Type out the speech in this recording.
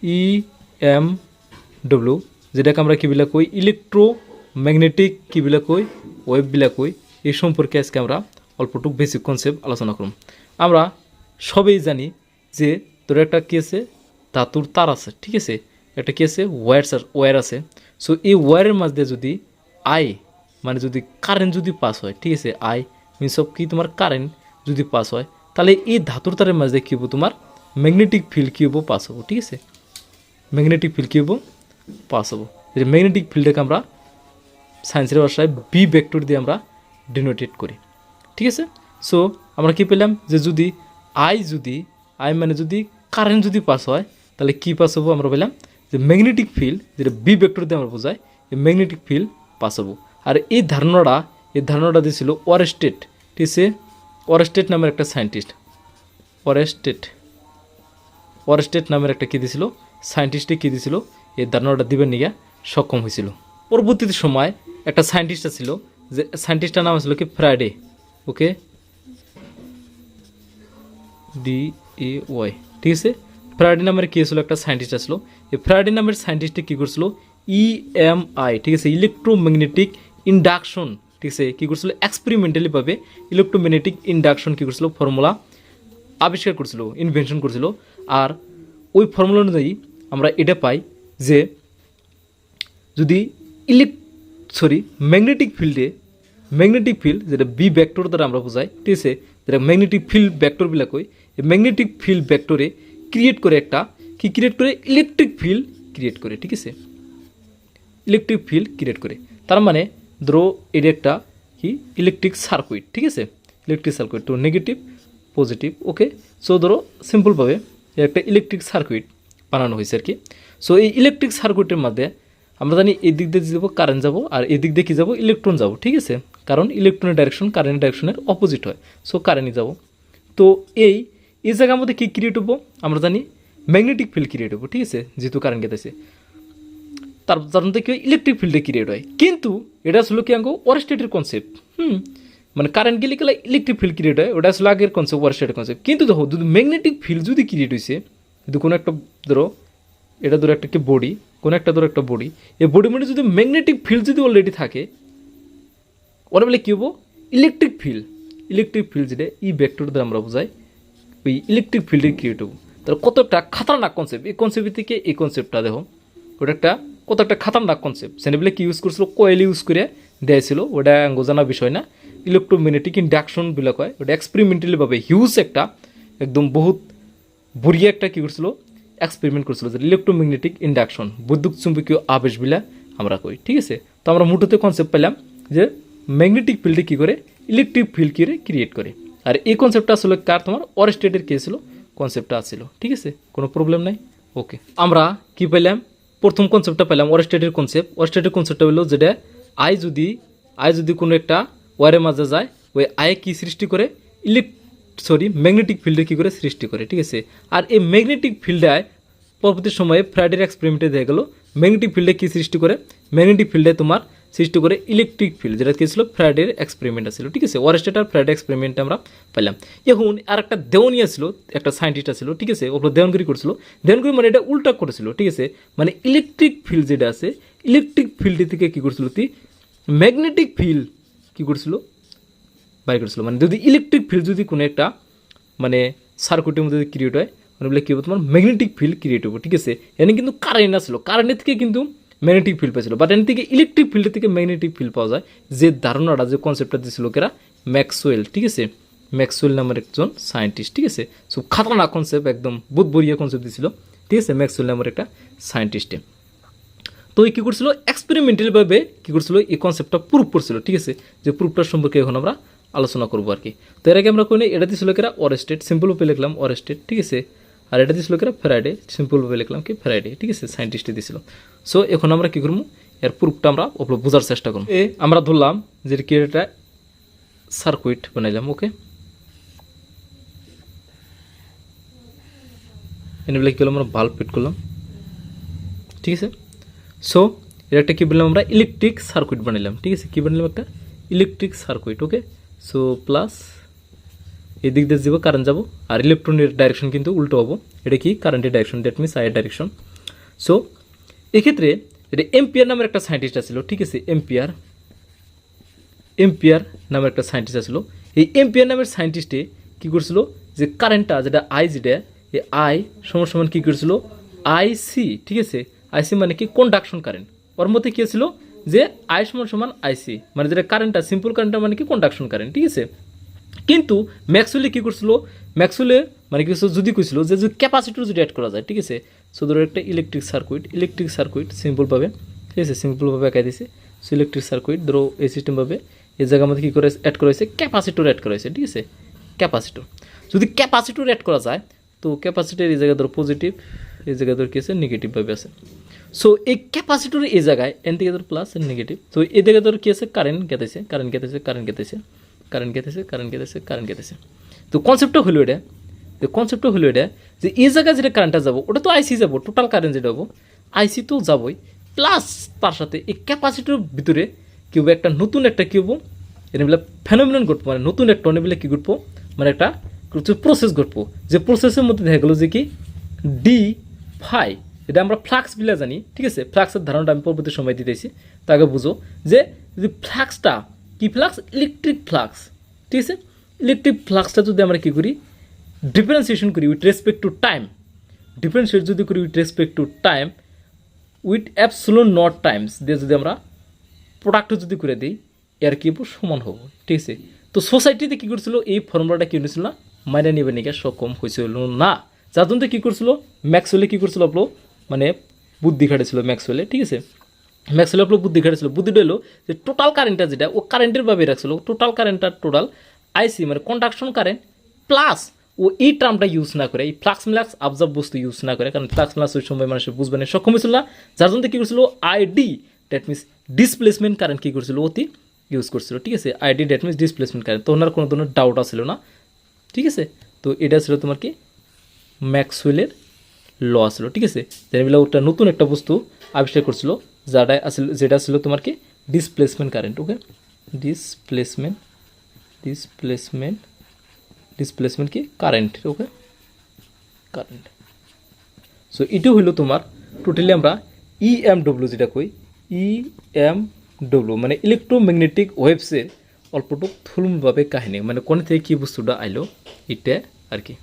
EMW যেটাকে আমরা কি বলে কই ইলেকট্রোম্যাগনেটিক কি বলে কই ওয়েভ বলে কই এই সম্পর্কে আজকে আমরা অল্পটুকু বেসিক কনসেপ্ট আলোচনা করব। আমরা সবাই জানি যে তোর একটা কি আছে ধাতুর তার আছে, ঠিক আছে, একটা কি আছে ওয়্যার আছে। সো এই ওয়্যারের মাঝে যদি আই মানে যদি কারেন্ট যদি পাস হয়, ঠিক আছে, আই মিনস অফ কি তোমার কারেন্ট যদি পাস হয় তাহলে এই ধাতুর তারের মাঝে কী হবো তোমার ম্যাগনেটিক ফিল্ড কী হবো পাস হবো, ঠিক আছে, ম্যাগনেটিক ফিল্ড কী হবো পাস হবো। যে ম্যাগনেটিক ফিল্ডটাকে আমরা সায়েন্সের ভাষায় বি ভেক্টর দিয়ে আমরা ডিনোটেট করি, ঠিক আছে। সো আমরা কি পেলাম যে যদি আই মানে যদি কারেন্ট যদি পাস হয় তাহলে কী পাস হবো আমরা পেলাম যে ম্যাগনেটিক ফিল্ড যেটা বি ভেক্টর দিয়ে আমরা বোঝাই এই ম্যাগনেটিক ফিল্ড পাস হবো। আর এই ধারণাটা দিয়েছিল ওয়ারস্টেড, ঠিক আছে, ওয়ারস্টেড নামের একটা সায়েন্টিস্ট, ওয়ারস্টেড নামের একটা কী দিয়েছিল সায়েন্টিস্টে কী দিয়েছিল এই ধারণাটা দিবেন নিয়ে সক্ষম হয়েছিল। পরবর্তীতে সময় একটা সায়েন্টিস্ট ছিল যে সায়েন্টিস্টটার নাম ছিল কি ফ্রাইডে, ওকে, DAY, ঠিক আছে। ফ্রাইডে নামের কী ছিল একটা সায়েন্টিস্ট আসলো। এই ফ্রাইডে নামের সায়েন্টিস্টে কী করছিল EMI, ঠিক আছে, ইলেকট্রোম্যাগনেটিক ইন্ডাকশন, ঠিক আছে, কী করছিল এক্সপেরিমেন্টালিভাবে ইলেকট্রোম্যাগনেটিক ইন্ডাকশন কী করছিল ফর্মুলা আবিষ্কার করছিল, ইনভেনশন করছিল। আর ওই ফর্মুলা অনুযায়ী আমরা এটা পাই যে যদি ম্যাগনেটিক ফিল্ড যেটা বি ভেক্টর দ্বারা আমরা বোঝাই, ঠিক আছে, যেটা ম্যাগনেটিক ফিল্ড ভেক্টরবিলাক হয়, এই ম্যাগনেটিক ফিল্ড ভেক্টরে ক্রিয়েট করে একটা কি ক্রিয়েট করে ইলেকট্রিক ফিল্ড ক্রিয়েট করে, ঠিক আছে, ইলেকট্রিক ফিল্ড ক্রিয়েট করে। তার মানে ধরো এটা একটা কি ইলেকট্রিক সার্কিট, ঠিক আছে, ইলেকট্রিক সার্কিট তো নেগেটিভ পজিটিভ, ওকে। সো ধরো সিম্পলভাবে একটা ইলেকট্রিক সার্কিট বানানো হয়েছে আর কি। সো এই ইলেকট্রিক সার্কিটের মধ্যে আমরা জানি এই দিক দিয়ে যাবো কারেন্ট যাবো আর এই দিক দিয়ে কী যাবো ইলেকট্রন যাবো, ঠিক আছে, কারণ ইলেকট্রনের ডাইরেকশন কারেন্টের ডাইরেকশনের অপোজিট হয়। সো কারেন্টই যাবো। তো এই জায়গার মধ্যে কী ক্রিয়েট হবো আমরা জানি ম্যাগনেটিক ফিল্ড ক্রিয়েট হবো, ঠিক আছে, যেহেতু কারেন্ট গেতেছে তার জন্য কি হয় ইলেকট্রিক ফিল্ডে ক্রিয়েট হয়। কিন্তু এটা আসলে কি ওয়ারস্টেটের কনসেপ্ট, মানে কারেন্ট গেলে গেলে ইলেকট্রিক ফিল্ড ক্রিয়েট হয়, ওটা আসলে আগের কনসেপ্ট ওয়ারস্টেটের কনসেপ্ট। কিন্তু দেখো যদি ম্যাগনেটিক ফিল্ড যদি ক্রিয়েট হয়েছে, যদি কোনো একটা ধরো এটা ধরো একটা কি বডি, কোনো একটা ধরো একটা বডি, এই বডির মধ্যে যদি ম্যাগনেটিক ফিল্ড যদি অলরেডি থাকে ওরা বলে কী হবো ইলেকট্রিক ফিল্ড যেটা ভেক্টর দ্বারা আমরা বোঝাই ওই ইলেকট্রিক ফিল্ডের ক্রিয়েট হবো। তাহলে কত একটা খাতারনাক কনসেপ্ট, এই কনসেপ্ট থেকে এই কনসেপ্টটা দেখো ওটা একটা কত একটা খাতারনাক কনসেপ্ট। সেনেবলে কি ইউজ করছিল কয়েল ইউজ করে দিয়েছিল, ওটা জানা বিষয় না। ইলেকট্রোম্যাগনেটিক ইন্ডাকশন বিলাক হয়, ওটা এক্সপেরিমেন্টালিভাবে হিউজ একটা একদম বহুত বড়িয়া একটা কী করছিল এক্সপেরিমেন্ট করছিল যে ইলেকট্রোম্যাগনেটিক ইন্ডাকশন বৈদ্যুতিক চুম্বকীয় আবেশ বিলা আমরা কই, ঠিক আছে। তো আমরা মুঠোতে কনসেপ্ট পেলাম যে ম্যাগনেটিক ফিল্ডে কী করে ইলেকট্রিক ফিল্ড ক্রিয়েট করে। আর এই কনসেপ্টটা আসলে কার তোমার ওয়ারস্টেটের কে ছিল কনসেপ্টটা আসছিল, ঠিক আছে, কোনো প্রবলেম নাই, ওকে। আমরা কি পেলাম প্রথম কনসেপ্টটা পেলাম ওয়ারস্টেটের কনসেপ্টটা হলো যেটা আই যদি কোনো একটা ওয়ারের মাঝে যায় ওই আয় কি সৃষ্টি করে ম্যাগনেটিক ফিল্ডে কী করে সৃষ্টি করে, ঠিক আছে। আর এই ম্যাগনেটিক ফিল্ডে পরবর্তী সময়ে ফ্রাইডের এক্সপেরিমেন্টে দেখা গেলো ম্যাগনেটিক ফিল্ডে কী সৃষ্টি করে ম্যাগনেটিক ফিল্ডে তোমার সৃষ্টি করে ইলেকট্রিক ফিল্ড, যেটা কী ছিল ফ্রাইডের এক্সপেরিমেন্ট ছিল, ঠিক আছে। ওয়ারস্টেট আর ফ্রাইডে এক্সপেরিমেন্ট আমরা পেলাম। এখন আর একটা দেওয়ানিয়া ছিল, একটা সায়েন্টিস্ট ছিল, ঠিক আছে, ওপর দেওয়ানগিরি করছিল। দেওয়ানগিরি মানে এটা উল্টা করেছিল, ঠিক আছে, মানে ইলেকট্রিক ফিল্ড যেটা আছে ইলেকট্রিক ফিল্ড থেকে কী করছিল ম্যাগনেটিক ফিল্ড কী করছিল বাই করছিল। মানে যদি ইলেকট্রিক ফিল্ড যদি কোনো একটা মানে সার্কিটের মধ্যে ক্রিয়েট হয় মানে বলে কী হবে তোমার ম্যাগনেটিক ফিল্ড ক্রিয়েট হবে, ঠিক আছে। এনে কিন্তু কারেন্ট আসলো, কারেন্টের থেকে কিন্তু ম্যাগনেটিক ফিল্ড পেয়েছিল, বাট এর থেকে ইলেকট্রিক ফিল্ডের থেকে ম্যাগনেটিক ফিল্ড পাওয়া যায়। যে ধারণাটা যে কনসেপ্টটা দিয়েছিল কেরা ম্যাক্সওয়েল, ঠিক আছে, ম্যাক্সওয়েল নামের একজন সায়েন্টিস্ট, ঠিক আছে। সো খাতারনাক কনসেপ্ট একদম বহুত বড়িয়া কনসেপ্ট দিয়েছিল, ঠিক আছে, ম্যাক্সওয়েল নামের একটা সায়েন্টিস্টে। তো কী করছিল এক্সপেরিমেন্টালভাবে কী করছিল এই কনসেপ্টটা প্রুভ করছিল, ঠিক আছে, যে প্রুফটার সম্পর্কে এখন আমরা আলোচনা করবো আর কি। তো এর আগে আমরা কোনো এটা দিয়েছিল কেরা ওয়ারস্টেট, সিম্পলভাবে লিখলাম ওয়ারস্টেট, ঠিক আছে। আর এটা দিয়েছিল কেরা ফ্রাইডে, সিম্পলভাবে লিখলাম কি ফ্রাইডে, ঠিক আছে, সায়েন্টিস্টে দিয়েছিল। সো এখন আমরা কী করবো এর প্রুফটা আমরা বোঝার চেষ্টা করবো। আমরা ধরলাম যে কি এটা সার্কিট বানাইলাম, ওকে, এনে কী করলাম আমরা বাল্ব ফিট করলাম, ঠিক আছে। সো এটা একটা কী বললাম আমরা ইলেকট্রিক সার্কিট বানাইলাম, ঠিক আছে, কী বানাইলাম একটা ইলেকট্রিক সার্কিট, ওকে। সো প্লাস এই দিক দিয়ে যাবো কারেন্ট যাবো আর ইলেকট্রনের ডাইরেকশন কিন্তু উল্টো হবো, এটা কি কারেন্টের ডাইরেকশন, দ্যাট মিনস আয়ের ডাইরেকশন। সো এক্ষেত্রে এটা এম্পিয়ার নামের একটা সায়েন্টিস্ট আছিল, ঠিক আছে, এম্পিয়ার নামের একটা সায়েন্টিস্ট আছিল। এই এম্পিয়ার নামের সায়েন্টিস্টে কী করছিল, যে কারেন্টটা যেটা আই, যেটা এই আই সমান সমান কী করছিল, আইসি, ঠিক আছে, আইসি মানে কি কন্ডাকশন কারেন্ট। ওর মধ্যে কী ছিল যে আই সমান সমান আইসি, মানে যেটা কারেন্টটা সিম্পল কারেন্টটা মানে কি কন্ডাকশন কারেন্ট, ঠিক আছে। কিন্তু ম্যাক্সওয়েলে কী করছিল, ম্যাক্সওয়েলে মানে কি যদি কইছিল যে যদি ক্যাপাসিটর যদি অ্যাড করা যায়, ঠিক আছে। সো ধরো একটা ইলেকট্রিক সার্কুইট সিম্পলভাবে, ঠিক আছে, সিম্পলভাবে এঁকাই দিয়েছে। সো ইলেকট্রিক সার্কুইট ধরো এই সিস্টেমভাবে এই জায়গার মধ্যে কী করে অ্যাড করা হয়েছে, ক্যাপাসিটর অ্যাড করা হয়েছে, ঠিক আছে, ক্যাপাসিটর। যদি ক্যাপাসিটর অ্যাড করা যায় তো ক্যাপাসিটর এই জায়গায় ধরো পজিটিভ, এই জায়গায় ধরো কী আছে নেগেটিভভাবে আছে। সো এই ক্যাপাসিটর এই জায়গায় এন থেকে ধরো প্লাস এন নেগেটিভ, তো এই জায়গায় ধরো কী আছে কারেন্ট গেতেছে। তো কনসেপ্টটা হলো এটা, যে এই জায়গায় যেটা কারেন্টটা যাবো ওটা তো আইসি যাবো, টোটাল কারেন্ট যেটা হবো আইসি তো যাবোই, প্লাস তার সাথে এই ক্যাপাসিটির ভিতরে কী হবে, একটা নতুন একটা কী হবো, এনেবেলা ফেনোমিনন ঘটবো, মানে নতুন একটা এনেবেলা কী ঘটবো, মানে একটা প্রসেস ঘটবো, যে প্রসেসের মধ্যে দেখা গেলো যে কি ডি ফাই, এটা আমরা ফ্লাক্স বিলা জানি, ঠিক আছে। ফ্লাক্সের ধারণাটা আমি পরবর্তী সময় দিতেছি, তাকে বুঝো যে যদি ফ্লাক্সটা কি ফ্লাক্স, ইলেকট্রিক ফ্লাক্স, ঠিক আছে। ইলেকট্রিক ফ্লাক্সটা যদি আমরা কী করি, ডিফারেন্সিয়েশন করি with respect to time, differentiate যদি করি with respect to time, with absolute not times দিয়ে যদি আমরা প্রোডাক্ট যদি করে দিই, এর কি সমান হবো, ঠিক আছে। তো সোসাইটিতে কী করছিল, এই ফর্মুলাটা কী হয়েছিল না, মাইনে নিবে নিকে সক্ষম হয়েছিল না, যার জন্য কী করছিল ম্যাক্সওয়েলে কী করছিল আপলো, মানে বুদ্ধি খাটেছিল ম্যাক্সওয়েলে, ঠিক আছে। ম্যাক্সওয়েলে আপলো বুদ্ধি খাটেছিল, বুদ্ধিটা হলো যে টোটাল কারেন্টটা যেটা ও কারেন্টের ভাবে রাখছিল, টোটাল কারেন্টটা টোটাল আইসি মানে কন্ডাকশন কারেন্ট প্লাস ও এই টার্মটা ইউজ না করে, এই ফ্লাক্স মিলাক্স আবজার্ভ বস্তু ইউজ না করে, কারণ ফ্লাক্স মিলাক্স ওই সময় মানুষের বুঝবে না সক্ষম হয়েছিল না, যার জন্য কী করছিল ID, that means displacement current কী করছিল অতি ইউজ করছিল, ঠিক আছে। ID that means displacement current, তো ওনার কোনো ধরনের ডাউট আসছিল না, ঠিক আছে। তো এটা ছিল তোমার কি ম্যাক্সওয়েলের ল ছিল, ঠিক আছে। যেগুলো ওটা নতুন একটা বস্তু আবিষ্কার করছিল, যেটা ছিল তোমার কি ডিসপ্লেসমেন্ট কারেন্ট, ওকে, ডিসপ্লেসমেন্ট কি কারেন্ট, ওকে, কারেন্ট। সো এটা হইলো তোমার টোটালি আমরা EMW যেটা কই, EMW মানে ইলেকট্রোম্যাগনেটিক ওয়েভসের অল্পটুক থুলমূলভাবে কাহিনী, মানে কোন থেকে কী বস্তুটা আইলো এটা আর কি।